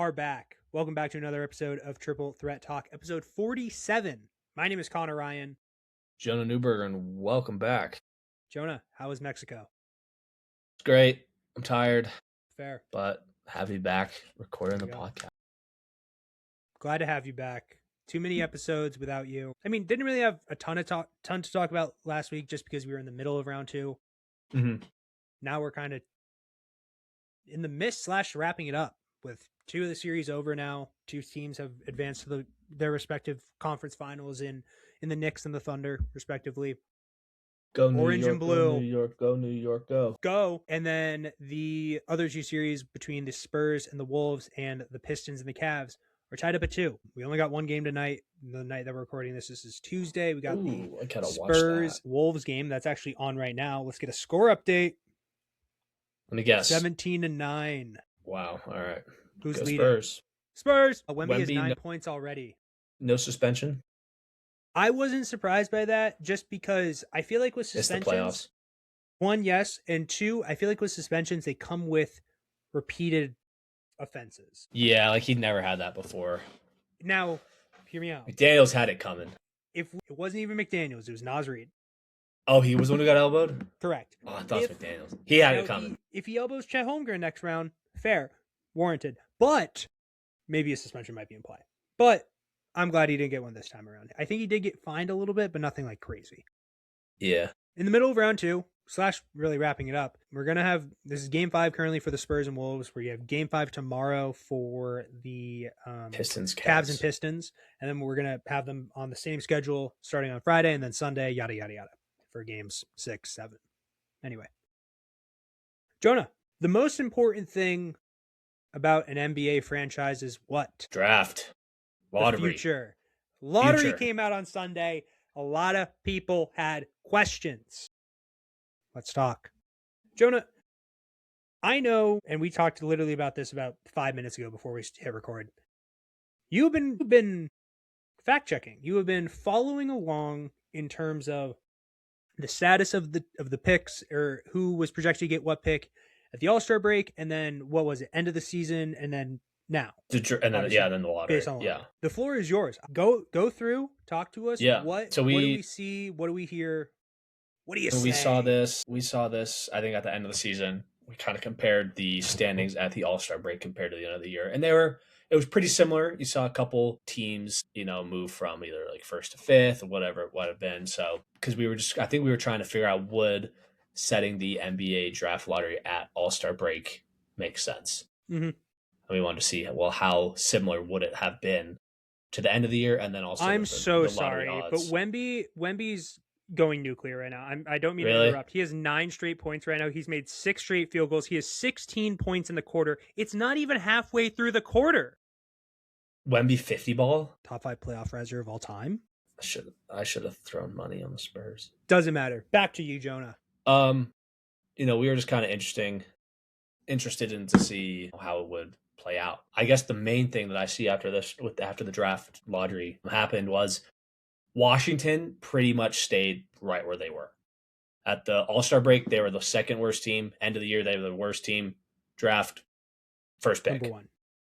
are back. Welcome back to another episode of Triple Threat Talk, episode 47. My name is Connor Ryan. Jonah Newberger, and welcome back. Jonah, how was Mexico? It's great. I'm tired. Fair. But happy back recording the podcast. Glad to have you back. Too many episodes without you. I mean, didn't really have a ton to talk about last week just because we were in the middle of round two. Mm-hmm. Now we're kind of in the midst / wrapping it up with two of the series over now. Two teams have advanced to their respective conference finals in the Knicks and the Thunder, respectively. Go New Orange York, and blue. Go New York, go New York, go. Go. And then the other two series between the Spurs and the Wolves and the Pistons and the Cavs are tied up at 2. We only got one game tonight. The night that we're recording this is Tuesday. We got the Spurs Wolves game that's actually on right now. Let's get a score update. Let me guess. 17-9. Wow. All right. Who's go leading? Spurs. Wemby has 9 points already. No suspension? I wasn't surprised by that just because I feel like with suspensions, it's the playoffs. 1, yes, and 2, I feel like with suspensions, they come with repeated offenses. Yeah, like he'd never had that before. Now, hear me out. McDaniels had it coming. If it wasn't even McDaniels, it was Naz Reid. Oh, he was the one who got elbowed? Correct. Oh, I thought it was McDaniels. He had it coming. If he elbows Chet Holmgren next round, fair, warranted. But maybe a suspension might be in play. But I'm glad he didn't get one this time around. I think he did get fined a little bit, but nothing like crazy. Yeah. In the middle of round 2, / really wrapping it up, we're going to have, this is game 5 currently for the Spurs and Wolves, where you have game 5 tomorrow for the Pistons, Cavs and Pistons. And then we're going to have them on the same schedule starting on Friday and then Sunday, yada, yada, yada, for games 6, 7. Anyway. Jonah, the most important thing about an NBA franchise is what? Draft. Lottery. The future. Lottery came out on Sunday. A lot of people had questions. Let's talk. Jonah, I know, and we talked literally about this about 5 minutes ago before we hit record. You've been fact-checking. You have been following along in terms of the status of the picks, or who was projected to get what pick at the All-Star break, and then what was it, end of the season, and then now. And then the lottery. Yeah. The floor is yours. Go through, talk to us. Yeah. What do we see? What do we hear? What do you say? We saw this, I think, at the end of the season. We kind of compared the standings at the All-Star break compared to the end of the year. And it was pretty similar. You saw a couple teams, move from either like 1st to 5th or whatever it would have been. So, because I think we were trying to figure out, would setting the NBA draft lottery at All-Star break make sense? Mm-hmm. And we wanted to see, well, how similar would it have been to the end of the year, and then also I'm so sorry, but Wemby's going nuclear right now. I don't mean to interrupt. He has 9 straight points right now. He's made 6 straight field goals. He has 16 points in the quarter. It's not even halfway through the quarter. Wemby 50 ball? Top 5 playoff riser of all time. I should have thrown money on the Spurs. Doesn't matter. Back to you, Jonah. We were just kind of interested in to see how it would play out. I guess the main thing that I see after the draft lottery happened was Washington pretty much stayed right where they were. At the All-Star break, they were the second worst team. End of the year, they were the worst team. Draft, first pick. Number 1.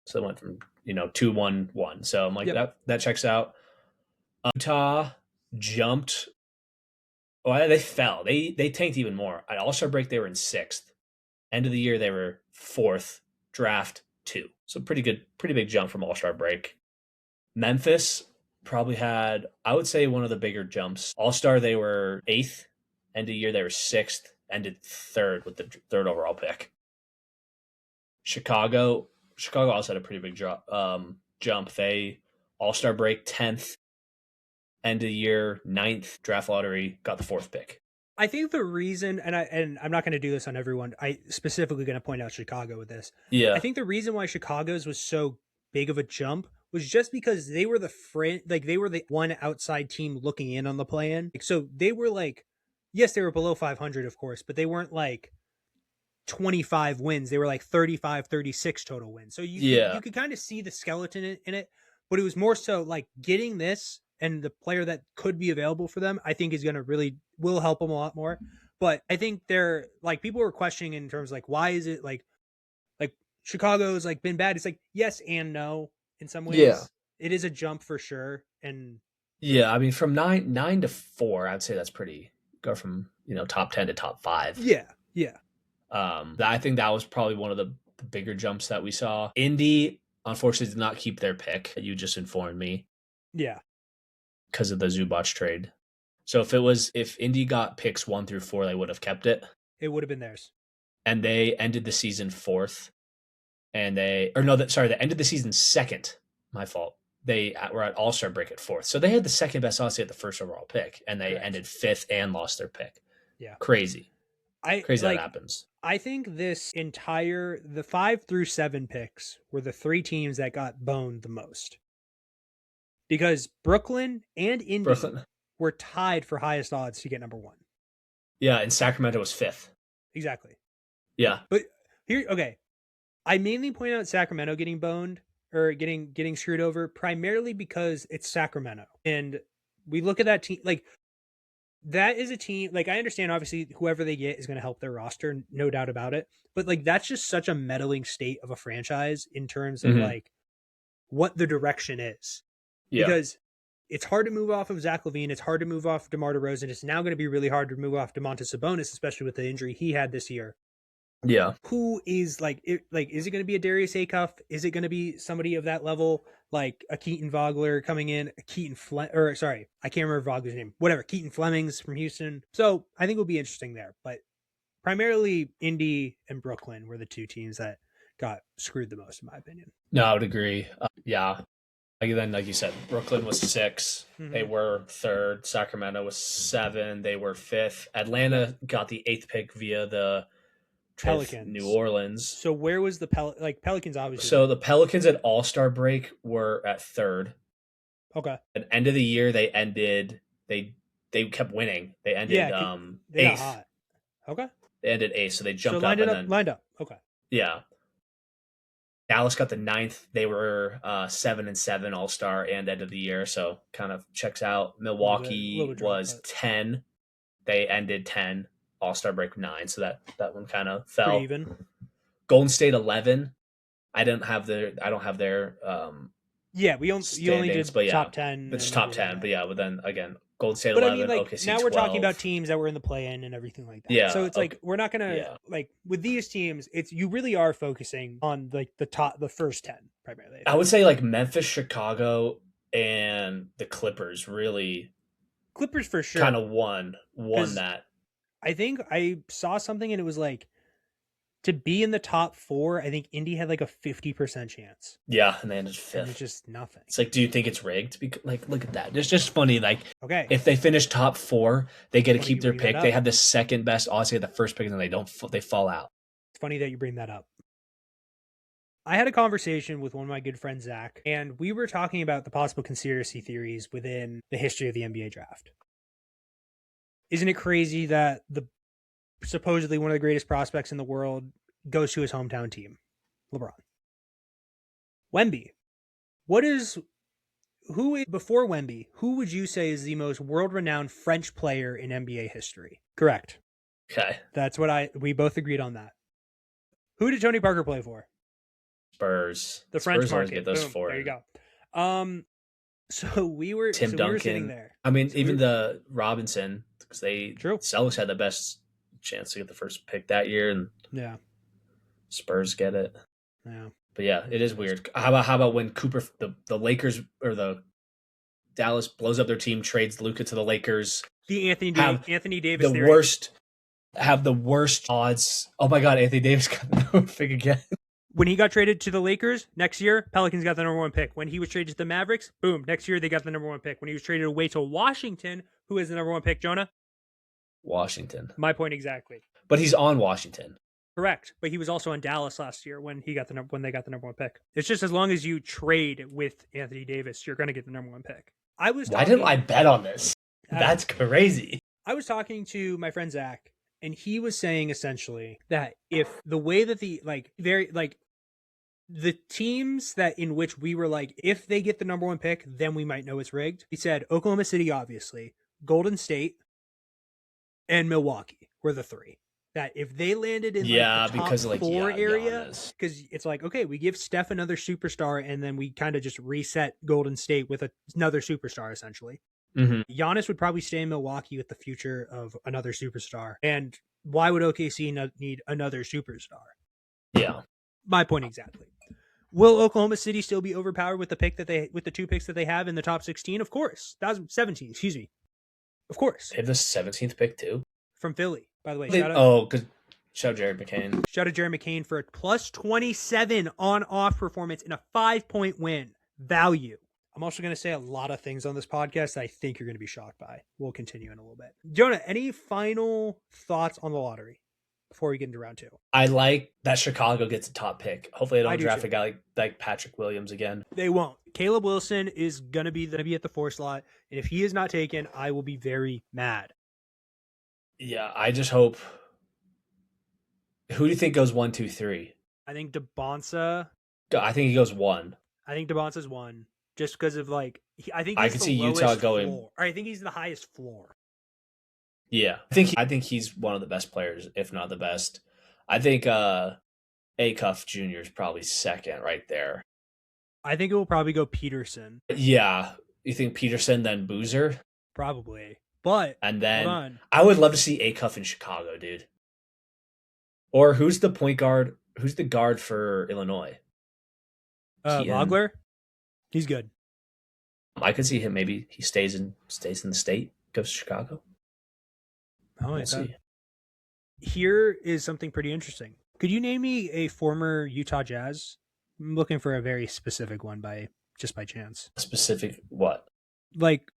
So they went from 2-1-1. So I'm like, that checks out. Utah jumped. Oh, they fell. They tanked even more. At All-Star break, they were in 6th. End of the year, they were 4th. Draft 2. So pretty big jump from All-Star break. Memphis probably had, I would say, one of the bigger jumps. All-Star, they were 8th. End of year, they were 6th. Ended 3rd with the 3rd overall pick. Chicago also had a pretty big jump. They All-Star break 10th. End of the year 9th. Draft lottery got the 4th pick. I think the reason, and I'm not going to do this on everyone, I specifically going to point out Chicago with this. Yeah. I think the reason why Chicago's was so big of a jump was just because they were they were the one outside team looking in on the play-in. So they were yes, they were below 500, of course, but they weren't 25 wins. They were 35, 36 total wins. So you could kind of see the skeleton in it, but it was more so getting this and the player that could be available for them, I think is going to will help them a lot more. But I think they're people were questioning in terms why is it Chicago's like been bad. It's like yes and no in some ways. Yeah. It is a jump for sure. And yeah, I mean, from 9 to 4, I'd say that's pretty. Go from top 10 to top 5. Yeah. I think that was probably one of the bigger jumps that we saw. Indy, unfortunately, did not keep their pick. You just informed me. Yeah. Because of the Zubac trade. So if Indy got picks 1 through 4, they would have kept it. It would have been theirs. And they ended the season 4th. And they ended the season 2nd. My fault. They were at All-Star break at 4th. So they had the second best odds at the first overall pick, and they ended 5th and lost their pick. Yeah. Crazy. Crazy that happens. I think the 5 through 7 picks were the 3 teams that got boned the most. Because Brooklyn and Indy were tied for highest odds to get number 1. Yeah, and Sacramento was 5th. Exactly. Yeah. But okay. I mainly point out Sacramento getting boned or getting screwed over primarily because it's Sacramento. And we look at that team, like that is a team, like I understand obviously whoever they get is going to help their roster, no doubt about it. But like that's just such a meddling state of a franchise in terms of like what the direction is. Yeah. Because it's hard to move off of Zach LaVine. It's hard to move off DeMar DeRozan. It's now going to be really hard to move off Domantas Sabonis, especially with the injury he had this year. Yeah. Who is is it going to be a Darius Acuff? Is it going to be somebody of that level, like a Keaton Vogler coming in, I can't remember Vogler's name. Whatever, Keaton Fleming's from Houston. So I think it'll be interesting there. But primarily Indy and Brooklyn were the 2 teams that got screwed the most, in my opinion. No, I would agree. Yeah. Then, like you said, Brooklyn was 6. Mm-hmm. They were 3rd. Sacramento was 7. They were 5th. Atlanta got the 8th pick via the Pelicans. New Orleans. So where was the Pelicans obviously? So the Pelicans at All-Star break were at 3rd. Okay. At end of the year, they ended. They kept winning. They ended 8th. Hot. Okay. They ended 8th, so they jumped lined up. Okay. Yeah. Dallas got the 9th. They were 7-7 All-Star and end of the year, so kind of checks out. Milwaukee was 10. They ended 10. All-Star break 9, so that one kind of fell. Pretty even. Golden State 11. I don't have their yeah, you only did top 10. It's top 10, but then again, Golden State but 11, I mean, OKC now 12. we're talking about teams that were in the play-in and everything like that. Yeah. So it's like we're not gonna like with these teams. You really are focusing on like the first 10 primarily. I would say like Memphis, Chicago, and the Clippers really. Clippers for sure. Kind of won that. I think I saw something and it was like to be in the top 4, I think Indy had like a 50% chance. Yeah, and they ended 5th. And it's just nothing. It's like, do you think it's rigged? Because, like, look at that. It's just funny. Like, okay, if they finish top 4, they get to keep their pick. They have the second best odds to get the first pick, and then they fall out. It's funny that you bring that up. I had a conversation with one of my good friends, Zach, and we were talking about the possible conspiracy theories within the history of the NBA draft. Isn't it crazy that the supposedly one of the greatest prospects in the world goes to his hometown team, LeBron? Wemby. Before Wemby, who would you say is the most world-renowned French player in NBA history? Correct. Okay. That's what we both agreed on that. Who did Tony Parker play for? Spurs. The French Spurs market. Get those Boom, 4. There you go. So we were Tim Duncan. We were sitting there. I mean, even the Robinson, because True. Celtics had the best chance to get the first pick that year, and Spurs get it. Yeah. But yeah, it is weird. How about when Cooper, the Lakers or the Dallas blows up their team, trades Luka to the Lakers? The Anthony Davis the theory. Have the worst odds. Oh my God, Anthony Davis got the pick again. When he got traded to the Lakers, next year, Pelicans got the number 1 pick. When he was traded to the Mavericks, boom, next year they got the number 1 pick. When he was traded away to Washington, who is the number 1 pick, Jonah? Washington. My point exactly. But he's on Washington. Correct. But he was also in Dallas last year when they got the number 1 pick. It's just as long as you trade with Anthony Davis, you're going to get the number 1 pick. Why didn't I bet on this? That's crazy. I was talking to my friend Zach, and he was saying essentially that if the way that the teams that in which we were like, if they get the number 1 pick, then we might know it's rigged. He said Oklahoma City, obviously, Golden State, and Milwaukee were the 3. that if they landed in like the top because four area, because it's like, okay, we give Steph another superstar and then we kind of just reset Golden State with another superstar essentially. Mm-hmm. Giannis would probably stay in Milwaukee with the future of another superstar. And why would OKC need another superstar? Yeah. My point exactly. Will Oklahoma City still be overpowered with the 2 picks that they have in the top 16? Of course. 17, excuse me. Of course. They have the 17th pick too? From Philly, by the way. Shout out Jared McCain. Shout out Jared McCain for a plus 27 on-off performance in a 5-point win. Value. I'm also going to say a lot of things on this podcast that I think you're going to be shocked by. We'll continue in a little bit. Jonah, any final thoughts on the lottery before we get into round 2? I like that Chicago gets a top pick. Hopefully they don't draft a guy like Patrick Williams again. They won't. Caleb Wilson is going to be at the 4 slot. And if he is not taken, I will be very mad. Yeah, I just hope. Who do you think goes 1, 2, 3? I think DeBonsa. I think he goes 1. I think DeBonsa's 1. Just because of I think I could see Utah going. Floor. I think he's the highest floor. Yeah, I think he's one of the best players, if not the best. I think Acuff Jr. is probably second right there. I think it will probably go Peterson. Yeah, you think Peterson then Boozer? Probably, but and then I would love to see Acuff in Chicago, dude. Or who's the point guard? Who's the guard for Illinois? Vogler. He's good. I could see him. Maybe he stays in the state, goes to Chicago. We'll see. Here is something pretty interesting. Could you name me a former Utah Jazz? I'm looking for a very specific one by chance. Specific what? Like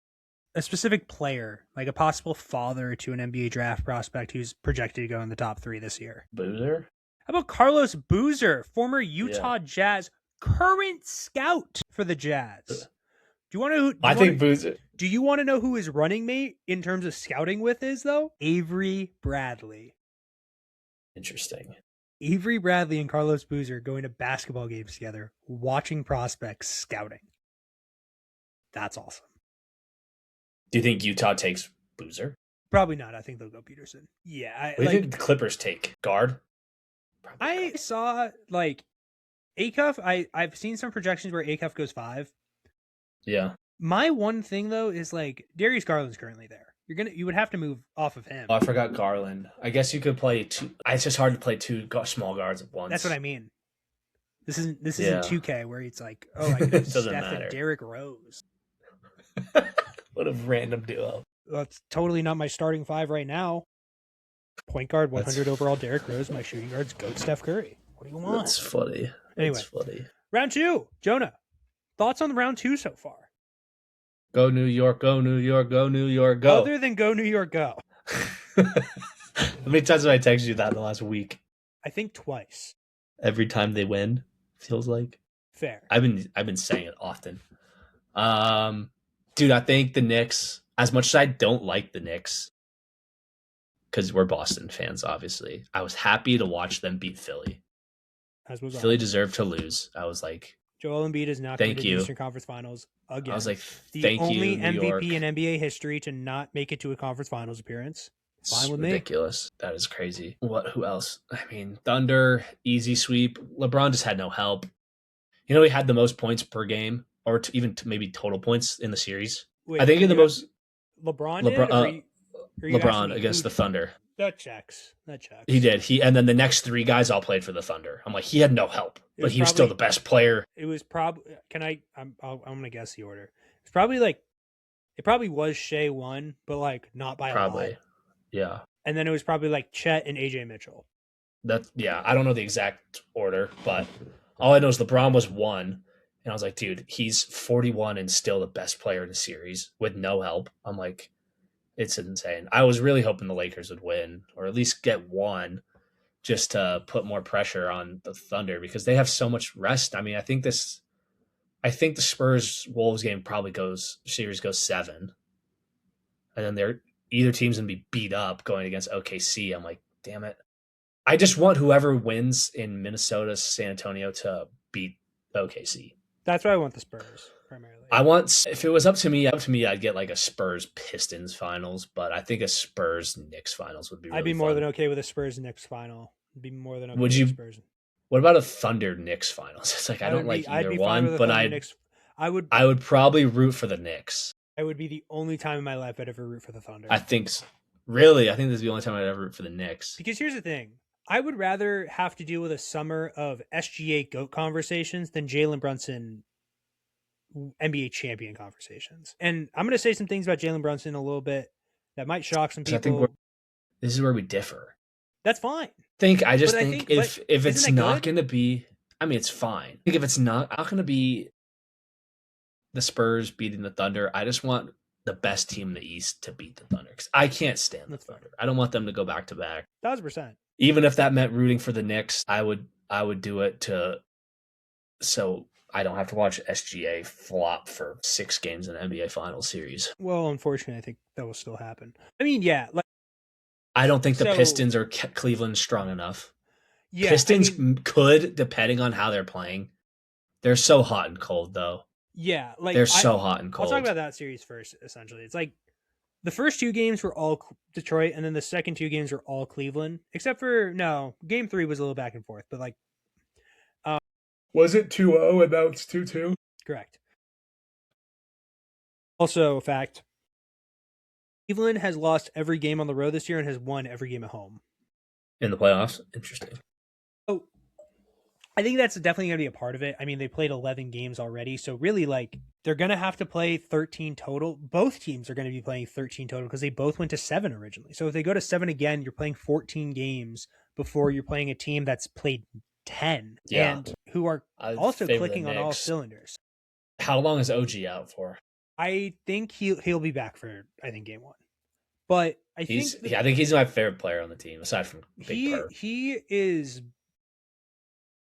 a specific player, like a possible father to an NBA draft prospect who's projected to go in the top 3 this year. Boozer? How about Carlos Boozer, former Utah Jazz, current scout for the Jazz? Do you want to? Boozer. Do you want to know who his running mate in terms of scouting with is though? Avery Bradley. Interesting. Avery Bradley and Carlos Boozer going to basketball games together, watching prospects, scouting. That's awesome. Do you think Utah takes Boozer? Probably not. I think they'll go Peterson. Yeah. What do you think the Clippers take? Guard? I saw Acuff. I've seen some projections where Acuff goes 5. Yeah. My one thing though is Darius Garland's currently there. You would have to move off of him. Oh, I forgot Garland. I guess you could play 2. It's just hard to play 2 small guards at once. That's what I mean. This isn't 2K where it's like, oh, I could have Steph and Derrick Rose. What a random duo. Well, it's totally not my starting 5 right now. Point guard, 100 overall, Derrick Rose. My shooting guard's GOAT Steph Curry. What do you want? That's funny. Anyway, that's funny. Round 2. Jonah, thoughts on the round 2 so far? Go New York, go New York, go New York, go. Other than go New York, go. How many times have I texted you that in the last week? I think twice. Every time they win, feels like. Fair. I've been saying it often. Dude, I think the Knicks, as much as I don't like the Knicks, because we're Boston fans, obviously, I was happy to watch them beat Philly. Philly deserved to lose. I was like, Joel Embiid is not going to the Eastern Conference Finals again. I was like, the only MVP in NBA history to not make it to a conference finals appearance. Fine with me. Ridiculous. That is crazy. Who else? I mean, Thunder, easy sweep. LeBron just had no help. You know, he had the most points per game, or maybe total points in the series. Wait, I think in the most. LeBron LeBron against the Thunder. That checks. He did. And then the next 3 guys all played for the Thunder. I'm like, he had no help, but he was still the best player. It was probably. I'm going to guess the order. It's probably it probably was Shea 1, but not by a lot. Yeah. And then it was probably Chet and AJ Mitchell. I don't know the exact order, but all I know is LeBron was 1. And I was like, dude, he's 41 and still the best player in the series with no help. I'm like, it's insane. I was really hoping the Lakers would win or at least get 1 just to put more pressure on the Thunder because they have so much rest. I mean, I think the Spurs Wolves game series goes 7. And then either team's going to be beat up going against OKC. I'm like, damn it. I just want whoever wins in Minnesota, San Antonio to beat OKC. That's why I want the Spurs. primarily. If it was up to me, I'd get like a Spurs Pistons finals, but I think a Spurs Knicks finals would be really I'd be fun. more than okay with a Spurs Knicks final. I'd be more than okay Would with you? Spurs. What about a Thunder Knicks finals? It's like I don't like either one, but I would probably root for the Knicks. It would be the only time in my life I'd ever root for the Thunder. I think so. Really, I think this is the only time I'd ever root for the Knicks. Because here's the thing. I would rather have to deal with a summer of SGA GOAT conversations than Jalen Brunson NBA champion conversations. And I'm going to say some things about Jalen Brunson a little bit that might shock some people. I think this is where we differ. That's fine. I just think if it's not going to be, I mean, it's fine. I think if it's not going to be the Spurs beating the Thunder, I just want the best team in the East to beat the Thunder because I can't stand the Thunder. I don't want them to go back to back. 1,000%. Even if that meant rooting for the Knicks, I would do it so I don't have to watch SGA flop for 6 games in an NBA Finals series. Well, unfortunately, I think that will still happen. I mean, yeah. I don't think the Pistons or Cleveland strong enough. Yeah, Pistons could, depending on how they're playing. They're so hot and cold, though. Yeah, they're so hot and cold. I'll talk about that series first, essentially. It's like the first 2 games were all Detroit, and then the second 2 games were all Cleveland. Except for, game 3 was a little back and forth, but was it 2-0 and now it's 2-2? Correct. Also, a fact, Cleveland has lost every game on the road this year and has won every game at home. In the playoffs? Interesting. Oh, I think that's definitely going to be a part of it. I mean, they played 11 games already, so really, they're going to have to play 13 total. Both teams are going to be playing 13 total because they both went to 7 originally. So if they go to 7 again, you're playing 14 games before you're playing a team that's played 10 and who are also clicking on all cylinders. How long is OG out for? I think he'll be back for game 1. But I think he's my favorite player on the team aside from Big Purr. He is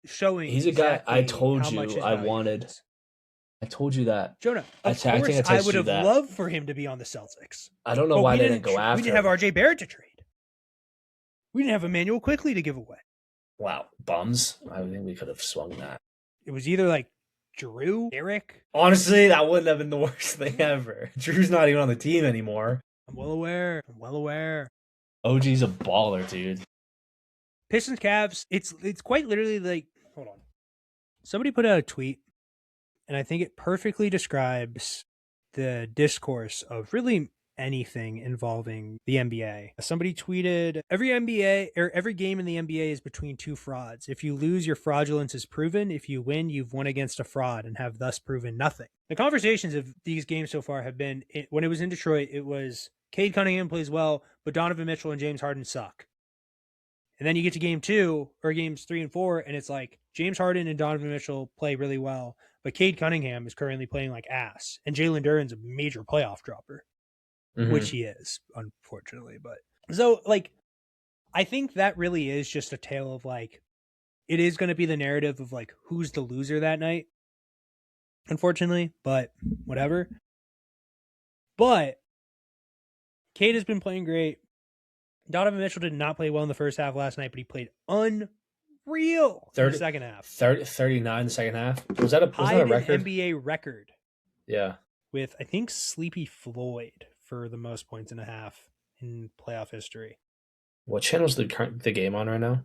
showing. He's a guy I told you I wanted. I told you that. Jonah, of course, I would have loved for him to be on the Celtics. I don't know why they didn't go after him. We didn't have RJ Barrett to trade. We didn't have Emmanuel Quickly to give away. Wow, bums. I think we could have swung that. It was either Drew, Derek. Honestly, that wouldn't have been the worst thing ever. Drew's not even on the team anymore. I'm well aware. OG's a baller, dude. Pistons Cavs. It's quite literally hold on. Somebody put out a tweet, and I think it perfectly describes the discourse of really anything involving the NBA. Somebody tweeted, every game in the NBA is between 2 frauds. If you lose, your fraudulence is proven. If you win, you've won against a fraud and have thus proven nothing. The conversations of these games so far have been, when it was in Detroit, it was Cade Cunningham plays well, but Donovan Mitchell and James Harden suck. And then you get to game 2 or games 3 and 4, and it's James Harden and Donovan Mitchell play really well, but Cade Cunningham is currently playing like ass, and Jalen Duren's a major playoff dropper. Mm-hmm. Which he is, unfortunately. But so, I think that really is just a tale of it is going to be the narrative of who's the loser that night, unfortunately, but whatever. But Cade has been playing great. Donovan Mitchell did not play well in the first half last night, but he played unreal in the second half. 39 in the second half. Was that a record? NBA record. Yeah. With, I think, Sleepy Floyd for the most points in a half in playoff history. What channel's the game on right now?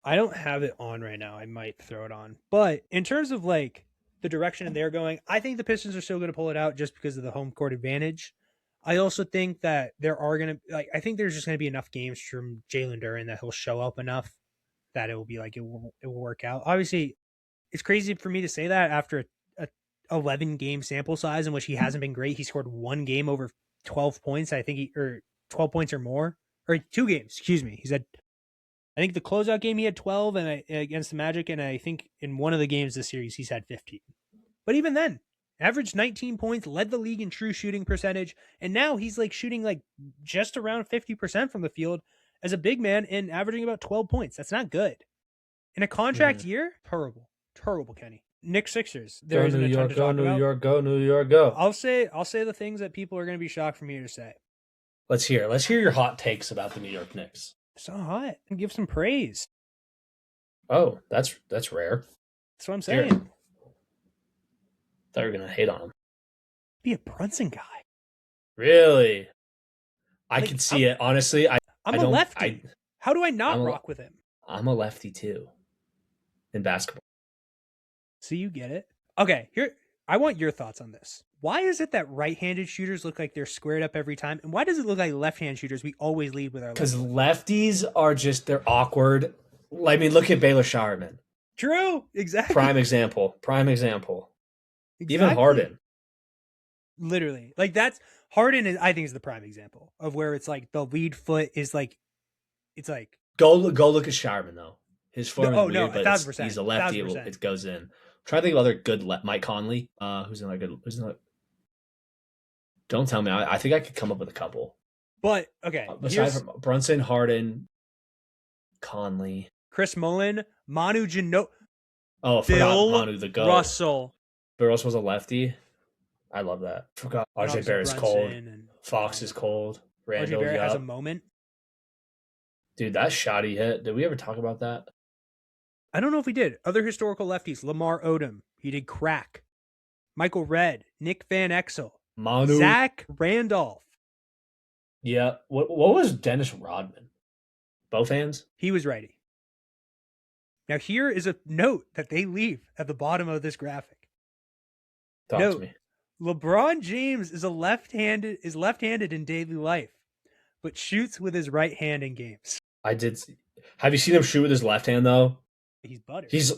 I don't have it on right now. I might throw it on. But in terms of the direction they're going, I think the Pistons are still going to pull it out just because of the home court advantage. I also think that there are going to I think there's just going to be enough games from Jalen Duren that he'll show up enough that it will be it will work out. Obviously, it's crazy for me to say that after a 11 game sample size in which he hasn't been great. He scored 1 game over 12 points. I think 12 points or more, or 2 games. Excuse me. He said, I think the closeout game he had 12 and against the Magic, and I think in one of the games this series he's had 15. But even then, averaged 19 points, led the league in true shooting percentage, and now he's shooting just around 50% from the field as a big man and averaging about 12 points. That's not good. In a contract year, terrible, Kenny. Knicks Sixers. There isn't a ton to talk about. Go New York, go. I'll say the things that people are going to be shocked for me to say. Let's hear your hot takes about the New York Knicks. So hot. Give some praise. Oh, that's rare. That's what I'm saying. Thought you were gonna hate on him. Be a Brunson guy. Really? I can see it. Honestly, I'm a lefty. How do I not rock with him? I'm a lefty too in basketball. So you get it. Okay, here I want your thoughts on this. Why is it that right-handed shooters look like they're squared up every time? And why does it look like left-hand shooters we always lead with our left? Because lefties are just, they're awkward. I mean, look at Baylor Showerman. True, exactly. Prime example. Exactly. Even Harden. Literally. Like that's Harden is, I think, is the prime example of where it's like the lead foot is like, it's like go look at Showerman though. His form is weird, but 1,000%, he's a lefty. It goes in. I'm trying to think of other good Mike Conley, who's in like a don't tell me. I think I could come up with a couple. But okay, aside from Brunson, Harden, Conley, Chris Mullin, Manu Ginobili. Oh, I forgot Manu the GOAT. Russell. Bill Russell was a lefty. I love that. Forgot. RJ Barrett's cold. Fox is cold. Randall, RJ Barrett has a moment. Dude, that shot he hit. Did we ever talk about that? I don't know if we did. Other historical lefties. Lamar Odom. He did crack. Michael Redd. Nick Van Exel. Manu. Zach Randolph. Yeah. What was Dennis Rodman? Both hands? He was righty. Now here is a note that they leave at the bottom of this graphic. Talk to me. LeBron James is left-handed in daily life, but shoots with his right hand in games. I did. Have you seen him shoot with his left hand though? He's butter. He's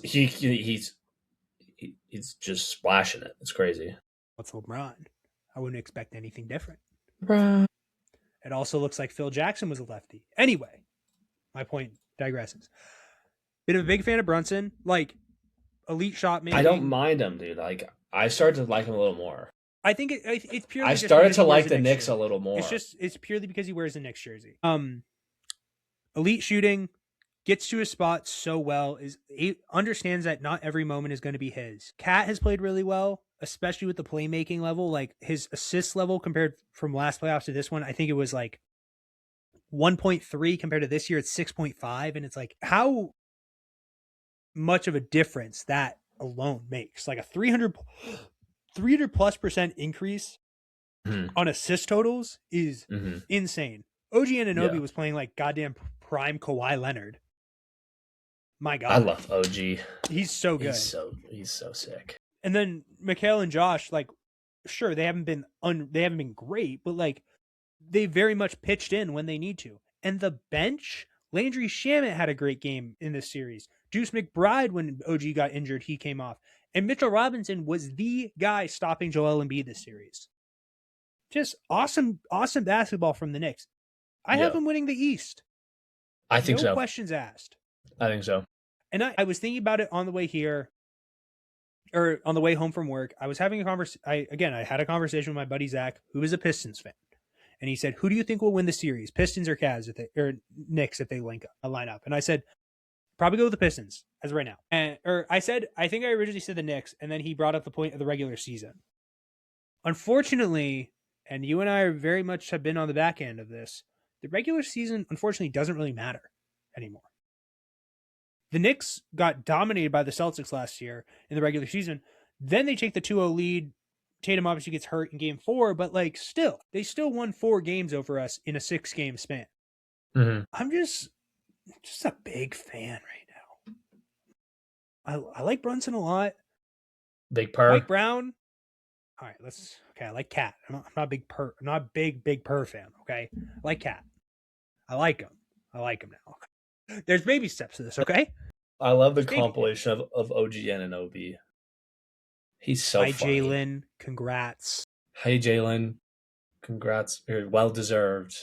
just splashing it. It's crazy. What's LeBron? I wouldn't expect anything different. LeBron. It also looks like Phil Jackson was a lefty. Anyway, my point digresses. Been a big fan of Brunson, like elite shot making. I don't mind him, dude. Like I started to like him a little more. I think it's purely. I started to like the Knicks a little more. It's purely because he wears a Knicks jersey. Elite shooting, gets to his spot so well. He understands that not every moment is going to be his. Cat has played really well, especially with the playmaking level. Like his assist level compared from last playoffs to this one, I think it was like 1.3 compared to this year. It's 6.5, and it's like how much of a difference that alone makes. Like a 300+% increase on assist totals is insane. OG Anunoby was playing like goddamn prime Kawhi Leonard. My God, I love OG. He's so good. He's so sick. And then Mikal and Josh, like, sure they haven't been great, but like they very much pitched in when they need to. And the bench, Landry Shamet had a great game in this series. Deuce McBride, when OG got injured, he came off. And Mitchell Robinson was the guy stopping Joel Embiid this series. Just awesome basketball from the Knicks. I have them winning the East. I think so. No questions asked. I think so. And I was thinking about it on the way here, or on the way home from work. I was having a conversation. I had a conversation with my buddy Zach, who is a Pistons fan. And he said, who do you think will win the series? Pistons or Cavs or Knicks if they line up? And I said, probably go with the Pistons as of right now. I think I originally said the Knicks, and then he brought up the point of the regular season. Unfortunately, and you and I very much have been on the back end of this, the regular season, unfortunately, doesn't really matter anymore. The Knicks got dominated by the Celtics last year in the regular season. Then they take the 2-0 lead. Tatum obviously gets hurt in game 4, but like they still won 4 games over us in a 6-game span. Mm-hmm. I'm just a big fan right now. I like Brunson a lot. Big purr. Mike Brown. All right, I like Cat. I'm not a big purr. I'm not a big purr fan. Okay, I like Cat. I like him now. There's baby steps to this. Okay. I love the compilation of OG Anunoby. He's so funny. Hi, Jalen. Congrats. Hey, Jalen. Congrats. Well deserved.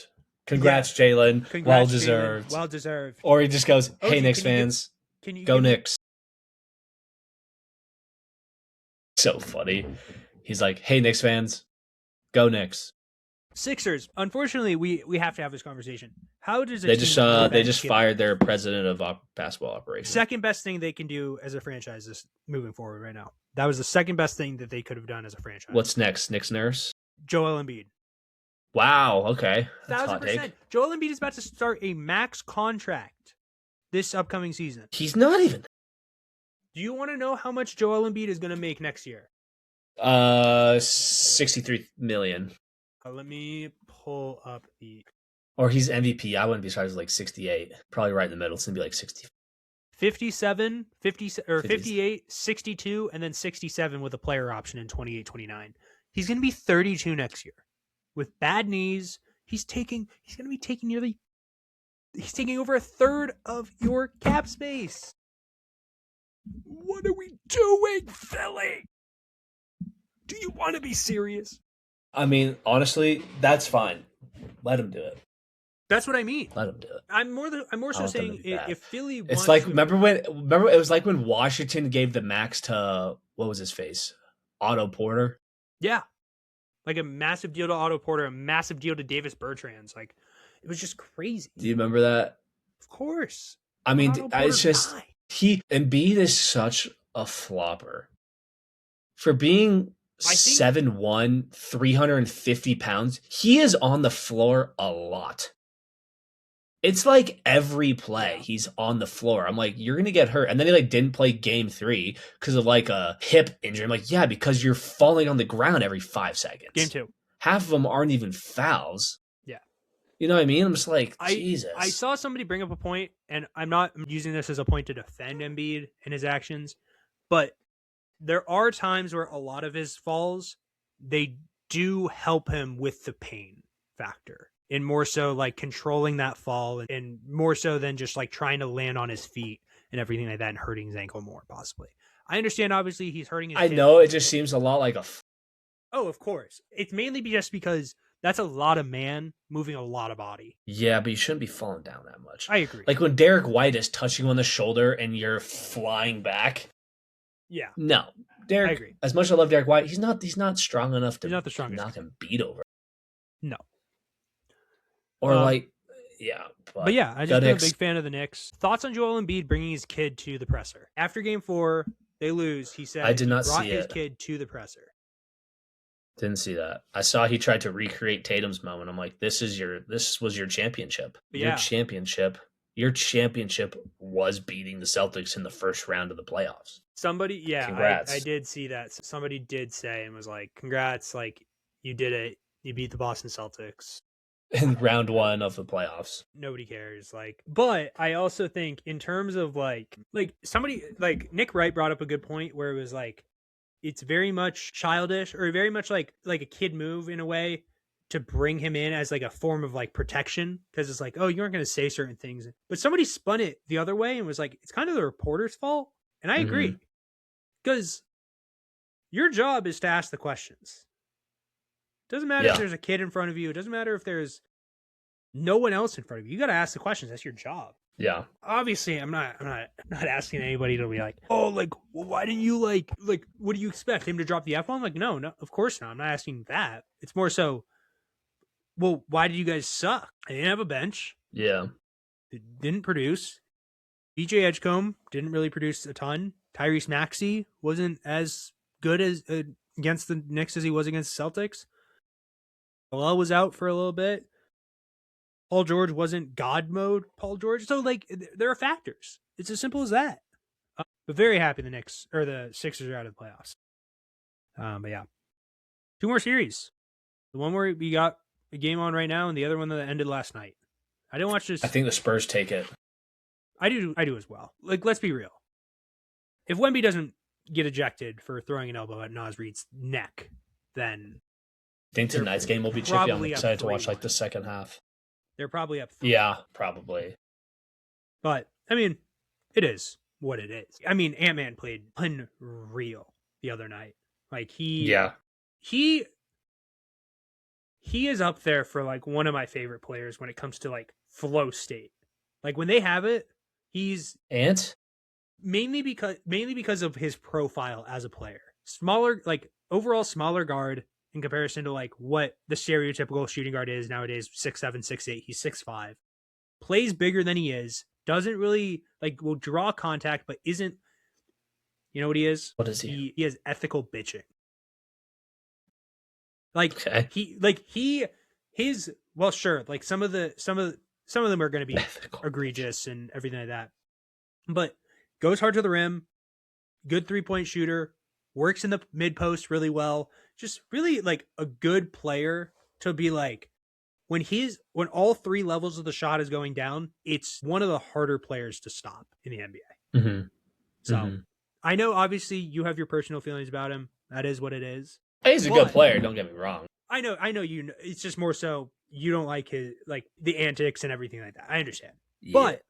Congrats, Jalen. Well deserved. Well deserved. Or he just goes, "Hey, Knicks fans, go Knicks." So funny. He's like, "Hey, Knicks fans, go Knicks." Sixers. Unfortunately, we have to have this conversation. How does they just fired their president of basketball operations? Second best thing they can do as a franchise is moving forward right now. That was the second best thing that they could have done as a franchise. What's next? Nick's nurse? Joel Embiid. Wow. Okay. 1,000%. Joel Embiid is about to start a max contract this upcoming season. He's not even. Do you want to know how much Joel Embiid is going to make next year? $63 million. Let me pull up the. Or he's MVP. I wouldn't be surprised like 68. Probably right in the middle. It's gonna be like 60. 57, 50 or 58, 62, and then 67 with a player option in 28, 29. He's going to be 32 next year with bad knees. He's going to be taking he's taking over a third of your cap space. What are we doing, Philly? Do you want to be serious? I mean, honestly, that's fine. Let him do it. That's what I mean. Let him do it. I'm more so saying if Philly wants it's like remember it was like when Washington gave the max to what was his face? Otto Porter? Yeah. Like a massive deal to Otto Porter, a massive deal to Davis Bertans. Like it was just crazy. Do you remember that? Of course. I mean, it's just Embiid is such a flopper. For being 7'1", 350 pounds, he is on the floor a lot. It's like every play he's on the floor. I'm like, you're gonna get hurt. And then he like didn't play game 3 because of like a hip injury. I'm like, yeah, because you're falling on the ground every 5 seconds. Game 2. Half of them aren't even fouls. Yeah. You know what I mean? I'm just like, Jesus. I saw somebody bring up a point, and I'm not using this as a point to defend Embiid and his actions, but there are times where a lot of his falls, they do help him with the pain factor. And more so like controlling that fall and more so than just like trying to land on his feet and everything like that and hurting his ankle more possibly. I understand obviously he's hurting his kid. Know it just seems a lot like Oh, of course. It's mainly just because that's a lot of man moving a lot of body. Yeah, but you shouldn't be falling down that much. I agree. Like when Derek White is touching you on the shoulder and you're flying back. Yeah. No. Derek, I agree. As much as I love Derek White, he's not strong enough to knock him beat over. No. Or yeah. But yeah, I just been a big fan of the Knicks. Thoughts on Joel Embiid bringing his kid to the presser? After game 4, they lose. He said I did not he brought see his kid to the presser. Didn't see that. I saw he tried to recreate Tatum's moment. I'm like, this was your championship. Your championship was beating the Celtics in the first round of the playoffs. Somebody, congrats. I did see that. Somebody did say and was like, congrats, like you did it. You beat the Boston Celtics. In round 1 of the playoffs. Nobody cares. But I also think in terms of like somebody like Nick Wright brought up a good point where it was like, it's very much childish or very much like a kid move in a way to bring him in as like a form of like protection. Cause it's like, oh, you aren't going to say certain things, but somebody spun it the other way and was like, it's kind of the reporter's fault. And I agree because your job is to ask the questions. Doesn't matter if there's a kid in front of you. It doesn't matter if there's no one else in front of you. You got to ask the questions. That's your job. Yeah. Obviously, I'm not asking anybody to be like, oh, like, well, why didn't you like, what do you expect him to drop the F-bomb? Like, no, of course not. I'm not asking that. It's more so, well, why did you guys suck? I didn't have a bench. Yeah. It didn't produce. BJ Edgecombe didn't really produce a ton. Tyrese Maxey wasn't as good as against the Knicks as he was against the Celtics. Bilal was out for a little bit. Paul George wasn't God mode Paul George. So, like, there are factors. It's as simple as that. But very happy the Sixers are out of the playoffs. But yeah. 2 more series. The one where we got a game on right now and the other one that ended last night. I didn't watch this. I think the Spurs take it. I do as well. Like, let's be real. If Wemby doesn't get ejected for throwing an elbow at Naz Reid's neck, then I think tonight's game will be chippy. I'm excited to watch like the second half. They're probably up 3-1. Yeah, probably. But I mean, it is what it is. I mean, Ant-Man played unreal the other night. Like he is up there for like one of my favorite players when it comes to like flow state. Like when they have it, he's mainly because of his profile as a player. Smaller, like overall smaller guard in comparison to like what the stereotypical shooting guard is nowadays, 6'7", 6'8", he's 6'5". Plays bigger than he is, doesn't really like will draw contact, but isn't, you know what he is? What is he? He has ethical bitching. Like well, sure, like some of them are going to be egregious and everything like that, but goes hard to the rim, good 3-point shooter, works in the mid post really well. Just really like a good player to be like, when all three levels of the shot is going down, it's one of the harder players to stop in the NBA. Mm-hmm. So I know obviously you have your personal feelings about him. That is what it is. He's a good player, don't get me wrong. I know it's just more so you don't like his like the antics and everything like that. I understand. Yeah. But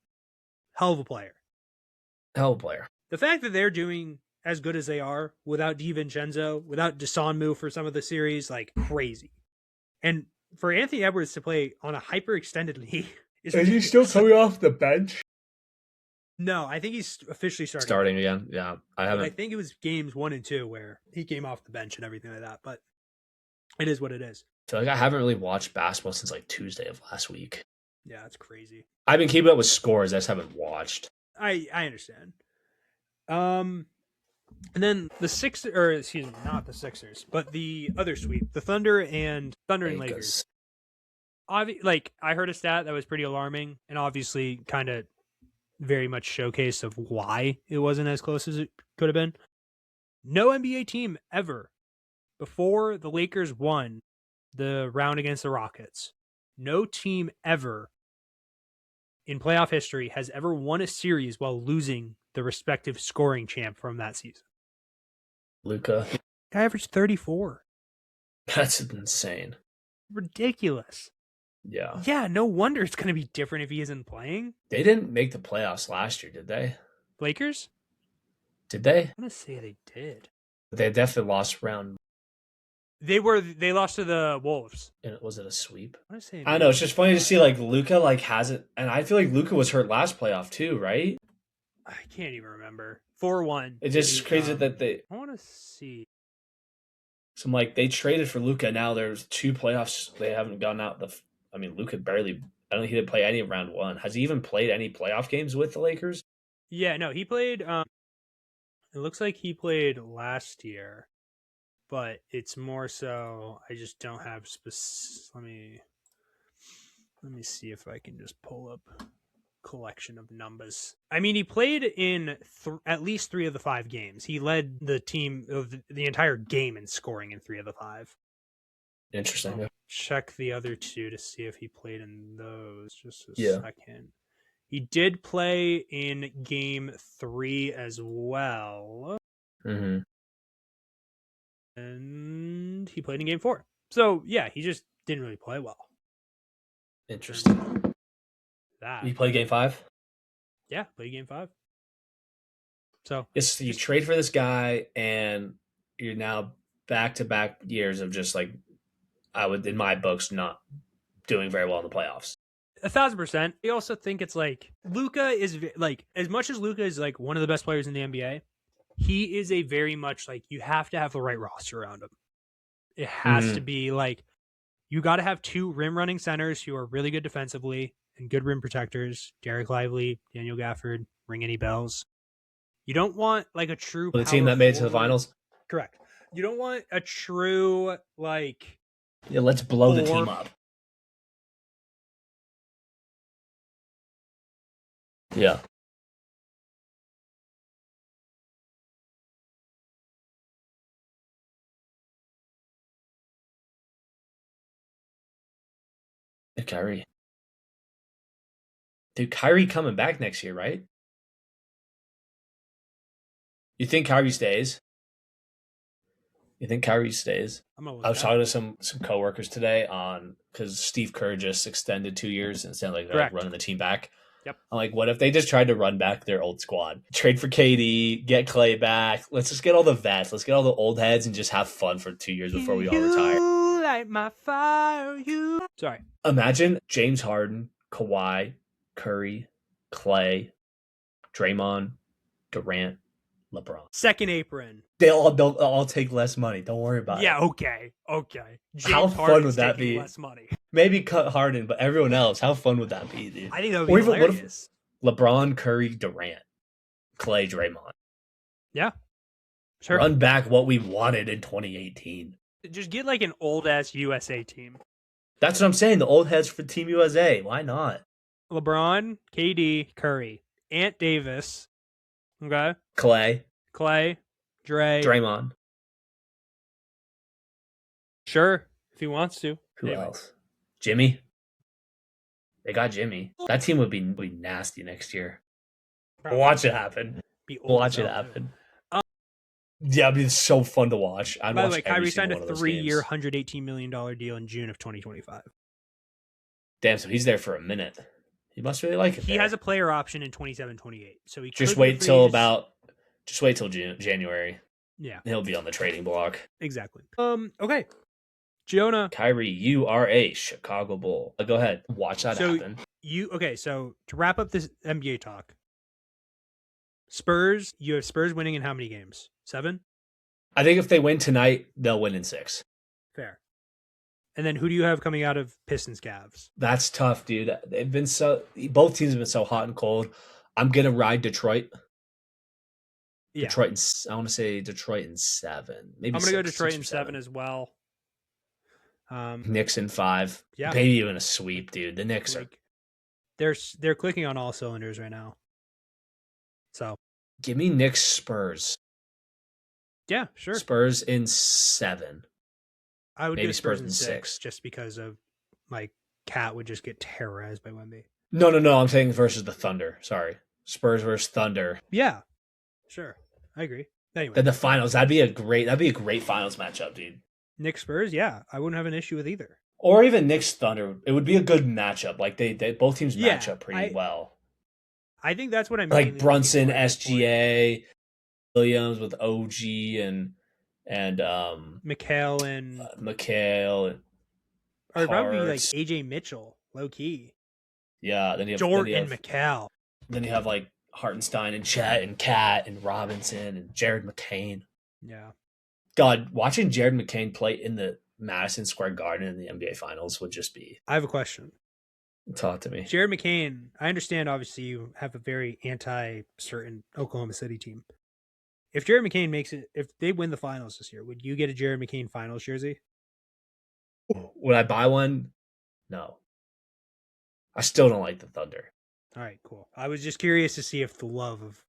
hell of a player. Hell of a player. The fact that they're doing as good as they are without DiVincenzo, without Desanmu for some of the series, like crazy. And for Anthony Edwards to play on a hyper-extended league is he still coming off the bench? No, I think he's officially starting again. Yeah, I think it was games 1 and 2 where he came off the bench and everything like that. But it is what it is. I feel like I haven't really watched basketball since like Tuesday of last week. Yeah, that's crazy. I've been keeping up with scores. I just haven't watched. I understand. And then the Sixers, or excuse me, not the Sixers, but the other sweep, the Thunder and Lakers. Like I heard a stat that was pretty alarming, and obviously kind of very much showcase of why it wasn't as close as it could have been. No NBA team ever, before the Lakers won the round against the Rockets, no team ever in playoff history has ever won a series while losing the respective scoring champ from that season. Luka. Guy averaged 34. That's insane. Ridiculous. Yeah. Yeah, no wonder it's going to be different if he isn't playing. They didn't make the playoffs last year, did they? Lakers? Did they? I'm going to say they did. They definitely lost round. They lost to the Wolves. And was it a sweep? I don't know. It's just funny to see like Luka like has it, and I feel like Luka was hurt last playoff too, right? I can't even remember. 4-1. It's just crazy that they. I want to see. So I'm like, they traded for Luka. Now there's 2 playoffs. They haven't gone out. Luka barely. I don't think he didn't play any of round 1. Has he even played any playoff games with the Lakers? Yeah, no, he played. It looks like he played last year, but it's more so. I just don't have specific. Let me see if I can just pull up collection of numbers. I mean, he played in at least 3 of the 5 games. He led the team of the entire game in scoring in 3 of the 5. Interesting. I'll check the other 2 to see if he played in those. Just a second. He did play in game 3 as well. Mm-hmm. And he played in game 4. So, yeah, he just didn't really play well. Interesting. You played game 5? Yeah, played game 5. So yes, you trade for this guy, and you're now back-to-back years of just like, I would, in my books, not doing very well in the playoffs. 1,000%. I also think it's like Luka is like, as much as Luka is like one of the best players in the NBA, he is a very much like, you have to have the right roster around him. It has to be like, you got to have 2 rim running centers who are really good defensively and good rim protectors. Derek Lively, Daniel Gafford, ring any bells. You don't want like a true the team that made it to the finals. Correct. You don't want a true like. Yeah, let's blow the team up. Yeah. Kyrie. Dude, Kyrie coming back next year, right? You think Kyrie stays? I was talking to some coworkers today because Steve Kerr just extended 2 years and sounded like they're like running the team back. Yep. I'm like, what if they just tried to run back their old squad? Trade for KD, get Clay back. Let's just get all the vets. Let's get all the old heads and just have fun for 2 years before we all retire. Light my fire, you. Sorry. Imagine James Harden, Kawhi, Curry, Clay, Draymond, Durant, LeBron. Second apron. They'll all take less money. Don't worry about it. Yeah, okay. James how fun would that be? Less money. Maybe cut Harden, but everyone else, how fun would that be, dude? I think that would be hilarious. LeBron, Curry, Durant, Clay, Draymond. Yeah. Sure. Run back what we wanted in 2018. Just get like an old-ass USA team. That's what I'm saying. The old heads for Team USA. Why not? LeBron, KD, Curry, Ant Davis. Okay. Clay, Draymond. Sure, if he wants to. Who else? Jimmy. They got Jimmy. That team would be nasty next year. Probably. Watch it happen. Watch it happen. Yeah, it'd be so fun to watch. I'd watch Kyrie signed a 3-year, $118 million deal in June of 2025. Damn, so he's there for a minute. He must really like it. He has a player option in 27-28, so he just wait till January. Yeah, he'll be on the trading block. Exactly. Okay, Jonah. Kyrie, you are a Chicago Bull. Go ahead, watch that happen. So to wrap up this NBA talk, Spurs. You have Spurs winning in how many games? 7. I think if they win tonight, they'll win in 6. Fair. And then who do you have coming out of Pistons Cavs? That's tough, dude. Both teams have been so hot and cold. I'm gonna ride Detroit. Yeah. I want to say Detroit in 7. Maybe I'm gonna go Detroit in 7 as well. Knicks in 5. Yeah, maybe even a sweep, dude. The Knicks are they're clicking on all cylinders right now. So give me Knicks Spurs. Yeah, sure. Spurs in 7. I would maybe give Spurs in 6 just because of Cat would just get terrorized by Wemby. No. I'm saying versus the Thunder. Sorry, Spurs versus Thunder. Yeah, sure. I agree. Anyway, then the finals. That'd be a great finals matchup, dude. Knicks Spurs. Yeah, I wouldn't have an issue with either. Or even Knicks Thunder. It would be a good matchup. They both teams match up pretty well. I think that's what I mean. Brunson, SGA, Williams with OG and McHale and or probably AJ Mitchell, low key. Yeah, then you have Jordan McHale. Then you have Hartenstein and Chet and Cat and Robinson and Jared McCain. Yeah. God, watching Jared McCain play in the Madison Square Garden in the NBA Finals would just be. I have a question. Talk to me. Jared McCain, I understand obviously you have a very anti-certain Oklahoma City team. If Jared McCain if they win the finals this year, would you get a Jared McCain finals jersey? Would I buy one? No. I still don't like the Thunder. All right, cool. I was just curious to see if the love of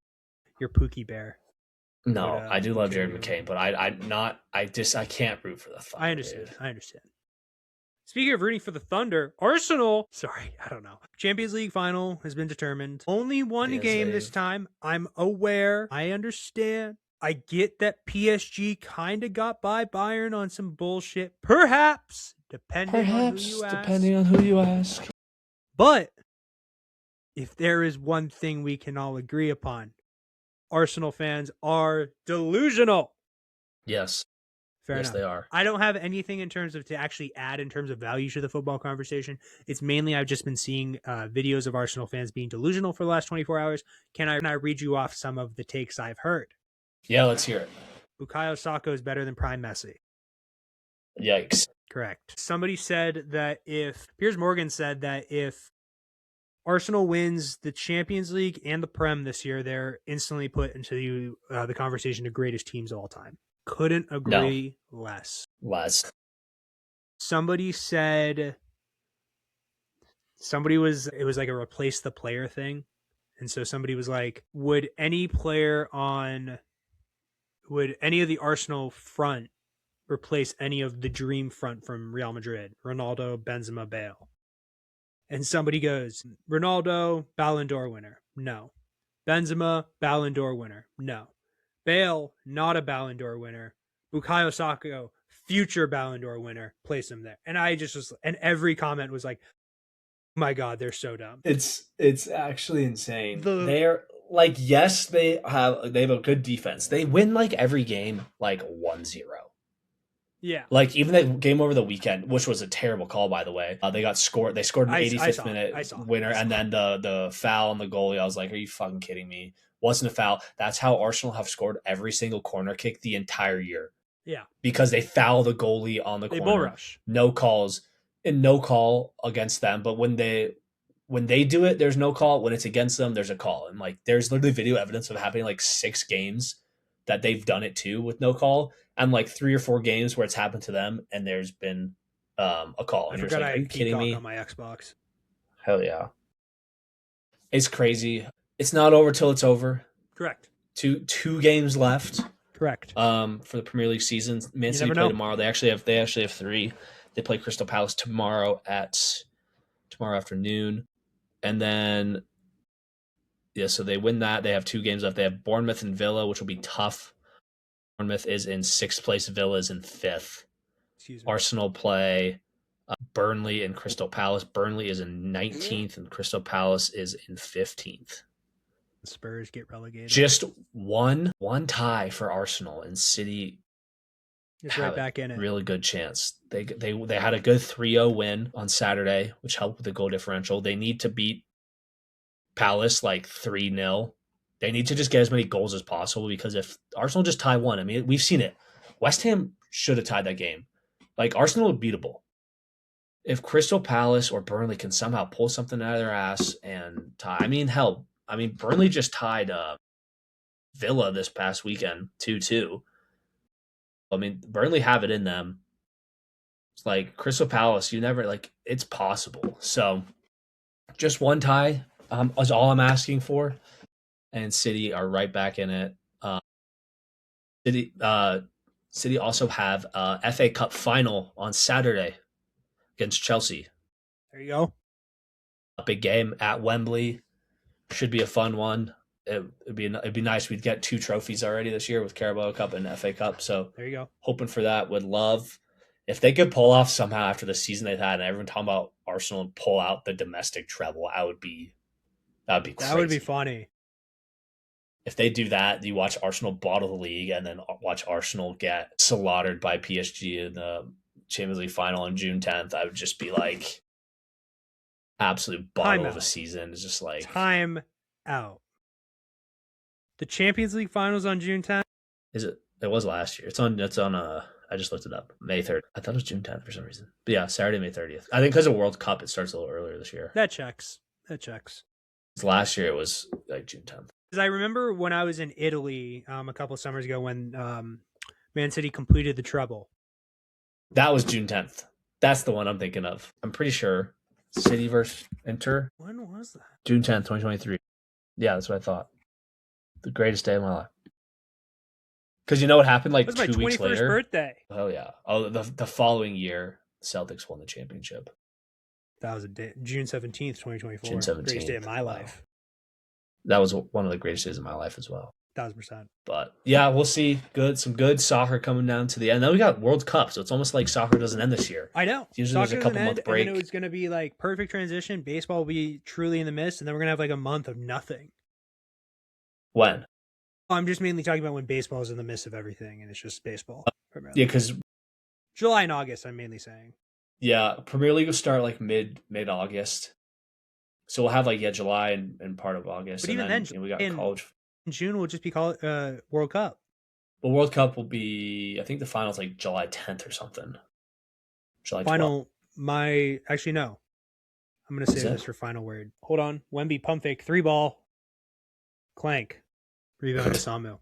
your Pookie Bear. No, I do love Jared McCain, but I can't root for the Thunder. I understand. Speaking of rooting for the Thunder, Arsenal, I don't know. Champions League final has been determined. Only one game this time. I'm aware. I understand. I get that PSG kind of got by Bayern on some bullshit. Perhaps, depending on who you ask. But if there is one thing we can all agree upon, Arsenal fans are delusional. Yes. Fair enough. They are. I don't have anything in terms of to actually add in terms of value to the football conversation. It's mainly I've just been seeing videos of Arsenal fans being delusional for the last 24 hours. Can I read you off some of the takes I've heard? Yeah, let's hear it. Bukayo Saka is better than Prime Messi. Yikes. Correct. Somebody said that Piers Morgan said that if Arsenal wins the Champions League and the Prem this year, they're instantly put into the conversation of greatest teams of all time. Couldn't agree less. Somebody said it was like a replace the player thing. And so somebody was like, would any of the Arsenal front replace any of the dream front from Real Madrid? Ronaldo, Benzema, Bale. And somebody goes, Ronaldo, Ballon d'Or winner. No. Benzema, Ballon d'Or winner. No. Bale, not a Ballon d'Or winner. Bukayo Saka, future Ballon d'Or winner. Place him there. And and every comment was like, oh my God, they're so dumb. It's actually insane. They're yes, they have a good defense. They win every game 1-0. Yeah. Even the game over the weekend, which was a terrible call, by the way. They scored an 85th minute winner, and then the foul on the goalie. I was like, are you fucking kidding me? Wasn't a foul. That's how Arsenal have scored every single corner kick the entire year. Yeah. Because they foul the goalie on the corner. They bull rush. No calls. And no call against them. But when they do it, there's no call. When it's against them, there's a call. And there's literally video evidence of happening 6 games that they've done it too with no call. And 3 or 4 games where it's happened to them and there's been a call. And I forgot are you kidding me? On my Xbox. Hell yeah. It's crazy. It's not over till it's over. Correct. Two games left. Correct. For the Premier League season. Man City play tomorrow. They actually have 3. They play Crystal Palace tomorrow afternoon. And then so they win that. They have 2 games left. They have Bournemouth and Villa, which will be tough. Bournemouth is in 6th place. Villa is in 5th. Arsenal play Burnley and Crystal Palace. Burnley is in 19th and Crystal Palace is in 15th. The Spurs get relegated. Just one tie for Arsenal, and City is right back in it. Really good chance. They had a good 3-0 win on Saturday, which helped with the goal differential. They need to beat Palace like 3-0. They need to just get as many goals as possible, because if Arsenal just tie one, I mean, we've seen it. West Ham should have tied that game. Like, Arsenal are beatable. If Crystal Palace or Burnley can somehow pull something out of their ass and tie, I mean, hell, Burnley just tied Villa this past weekend 2-2. I mean, Burnley have it in them. It's like Crystal Palace, it's possible. So just one tie is all I'm asking for. And City are right back in it. City also have FA Cup final on Saturday against Chelsea. There you go. A big game at Wembley. Should be a fun one. It'd be nice. We'd get 2 trophies already this year with Carabao Cup and FA Cup. So there you go. Hoping for that. Would love if they could pull off somehow after the season they've had, and everyone talking about Arsenal and pull out the domestic treble. That would be crazy. That would be funny. If they do that, you watch Arsenal bottle the league and then watch Arsenal get slaughtered by PSG in the Champions League final on June 10th. I would just be like, absolute bottle of a season. It's just like time out. The Champions League finals on June 10th? Is it? It was last year. It's on I just looked it up. May 3rd. I thought it was June 10th for some reason. But yeah, Saturday, May 30th. I think because of World Cup, it starts a little earlier this year. That checks. Last year, it was like June 10th. Because I remember when I was in Italy a couple of summers ago when Man City completed the treble. That was June 10th. That's the one I'm thinking of. I'm pretty sure. City versus Inter. When was that? June 10th, 2023. Yeah, that's what I thought. The greatest day of my life. Because you know what happened like 2 weeks later? It was my 21st birthday. Oh, yeah. Oh, the following year, Celtics won the championship. That was June 17th, 2024. June 17th. Greatest day of my life. That was one of the greatest days of my life as well. 1,000%. But yeah, we'll see. Some good soccer coming down to the end. Then we got World Cup, so it's almost like soccer doesn't end this year. I know. Usually there's a couple month break. And then it was going to be like perfect transition. Baseball will be truly in the mist, and then we're going to have like a month of nothing. When? I'm just mainly talking about when baseball is in the midst of everything, and it's just baseball. Yeah, because July and August, I'm mainly saying. Yeah, Premier League will start like mid-August. So we'll have like July and part of August. But even then we got college. In June will just be called World Cup. Well, World Cup will be, I think the final's like July 10th or something. July 12th. Final, actually no. I'm going to save this for final word. Hold on. Wemby pump fake, 3-ball. Clank. Rebound to Samu.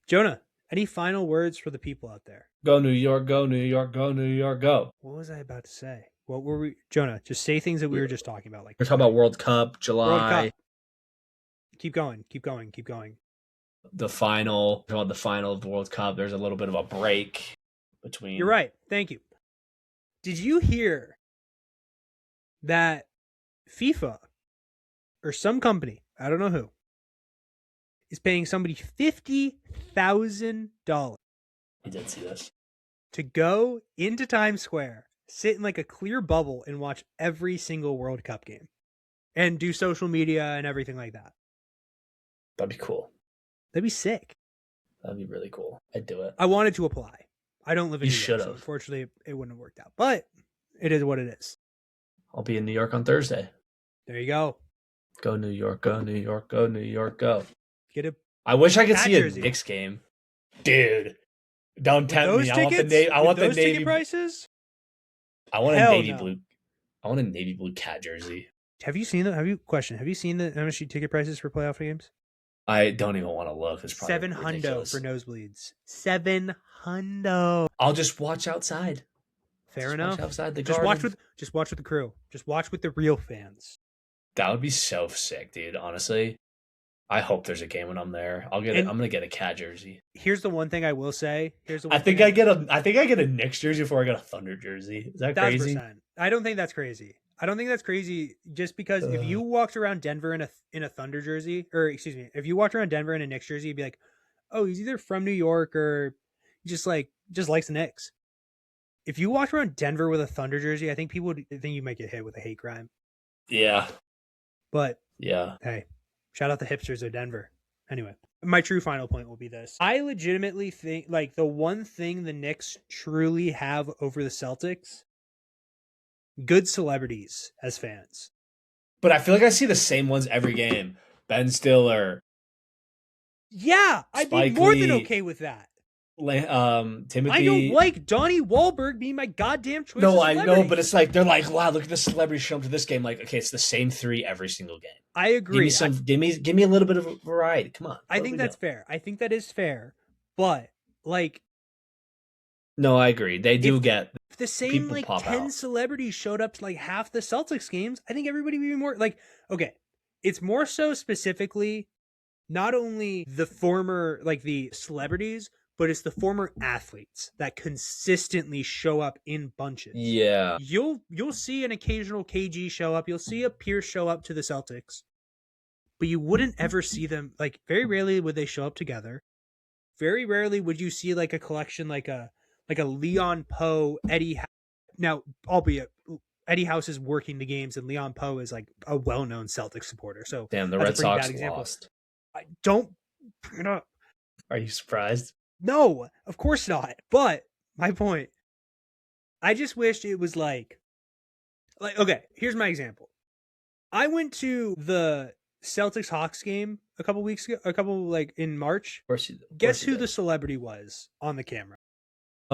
Jonah, any final words for the people out there? Go New York, go New York, go New York, go. What was I about to say? What were we, Jonah? Just say things that we were just talking about. Like we're talking about World Cup, July. World Cup. Keep going. The final of the World Cup. There's a little bit of a break between. You're right. Thank you. Did you hear that FIFA or some company, I don't know who, is paying somebody $50,000? I did see this. To go into Times Square, sit in like a clear bubble and watch every single World Cup game and do social media and everything like that. That'd be cool. That'd be sick. That'd be really cool. I'd do it. I wanted to apply. I don't live in New York, so unfortunately it wouldn't have worked out. But it is what it is. I'll be in New York on Thursday. There you go. Go New York, go New York, go New York, go. Get it. I wish I could see a Knicks game. Dude. Don't tempt me. I want the Navy ticket prices. I want a navy blue. I want a navy blue cat jersey. Have you seen the MSG ticket prices for playoff games? I don't even want to look. It's probably $700 for nosebleeds. $700. I'll just watch outside. Fair enough. Watch outside the garden. Just watch with the crew. Just watch with the real fans. That would be so sick, dude. Honestly, I hope there's a game when I'm there. I'm gonna get a Cat jersey. Here's the one thing I will say. I think I get a Knicks jersey before I get a Thunder jersey. Is that crazy? I don't think that's crazy. Just because if you walked around Denver in a Thunder jersey, or excuse me, if you walked around Denver in a Knicks jersey, you'd be like, oh, he's either from New York or just likes the Knicks. If you walked around Denver with a Thunder jersey, I think people would think you might get hit with a hate crime. Yeah. But yeah. Hey, shout out the hipsters of Denver. Anyway, my true final point will be this. I legitimately think like the one thing the Knicks truly have over the Celtics, good celebrities as fans. But I feel like I see the same ones every game. Ben Stiller. Yeah, I'd be more than okay with that. Timothy. I don't like Donnie Wahlberg being my goddamn choice. No, I know, but it's like they're like, wow, look at the celebrities show up to this game. Like, okay, it's the same 3 every single game. I agree. Give me a little bit of variety. Come on. I think that's fair. I think that is fair. But like, no, I agree. They do get if the same like 10 celebrities showed up to like half the Celtics games, I think everybody would be more like, okay, it's more so specifically not only the former like the celebrities, but it's the former athletes that consistently show up in bunches. Yeah. You'll see an occasional KG show up. You'll see a Pierce show up to the Celtics. But you wouldn't ever see them, like, very rarely would they show up together. Very rarely would you see, like, a collection like a Leon Poe, Eddie House. Now, albeit, Eddie House is working the games, and Leon Poe is, like, a well-known Celtics supporter. So damn, the Red Sox lost. I don't bring it up. Are you surprised? No, of course not. But my point, I just wished it was like, okay, here's my example. I went to the Celtics Hawks game a couple weeks ago, like in March. Guess who the celebrity was on the camera?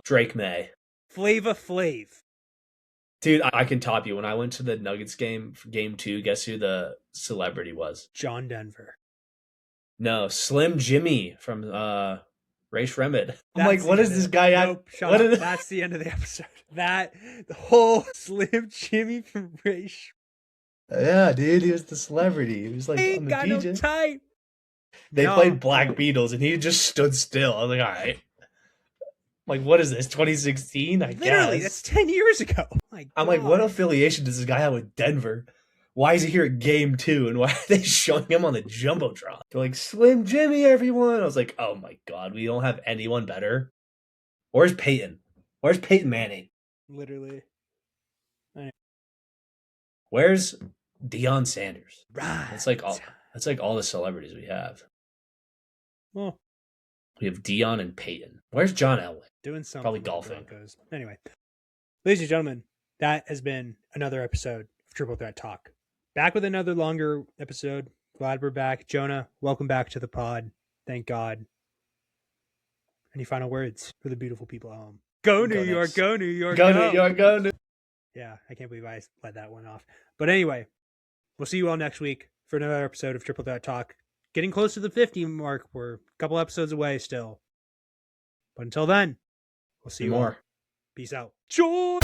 Drake May. Flava Flav. Dude, I can top you. When I went to the Nuggets game 2, guess who the celebrity was? John Denver. No, Slim Jimmy from Ray Shremmett. I'm like, what is this guy at? Nope, shut up. That's the end of the episode. The whole Slim Jimmy from Ray Shremmett. Yeah, dude, he was the celebrity. He was like, ain't got no type. They played Black Beatles, and he just stood still. I was like, all right. Like, what is this, 2016? Literally, that's 10 years ago. I'm like, what affiliation does this guy have with Denver? Why is he here at game 2? And why are they showing him on the Jumbotron? They're like, Slim Jimmy, everyone. I was like, oh my God, we don't have anyone better. Where's Peyton? Where's Peyton Manning? Literally. Where's Deion Sanders? Right. That's like all the celebrities we have. Well, we have Deion and Peyton. Where's John Elway? Doing something. Probably golfing. Anyway, ladies and gentlemen, that has been another episode of Triple Threat Talk. Back with another longer episode. Glad we're back. Jonah, welcome back to the pod. Thank God. Any final words for the beautiful people at home? Go New York, go New York, go New York, go New York. Yeah, I can't believe I let that one off. But anyway, we'll see you all next week for another episode of Triple Threat Talk. Getting close to the 50 mark. We're a couple episodes away still. But until then, we'll see you more. Peace out. Joy!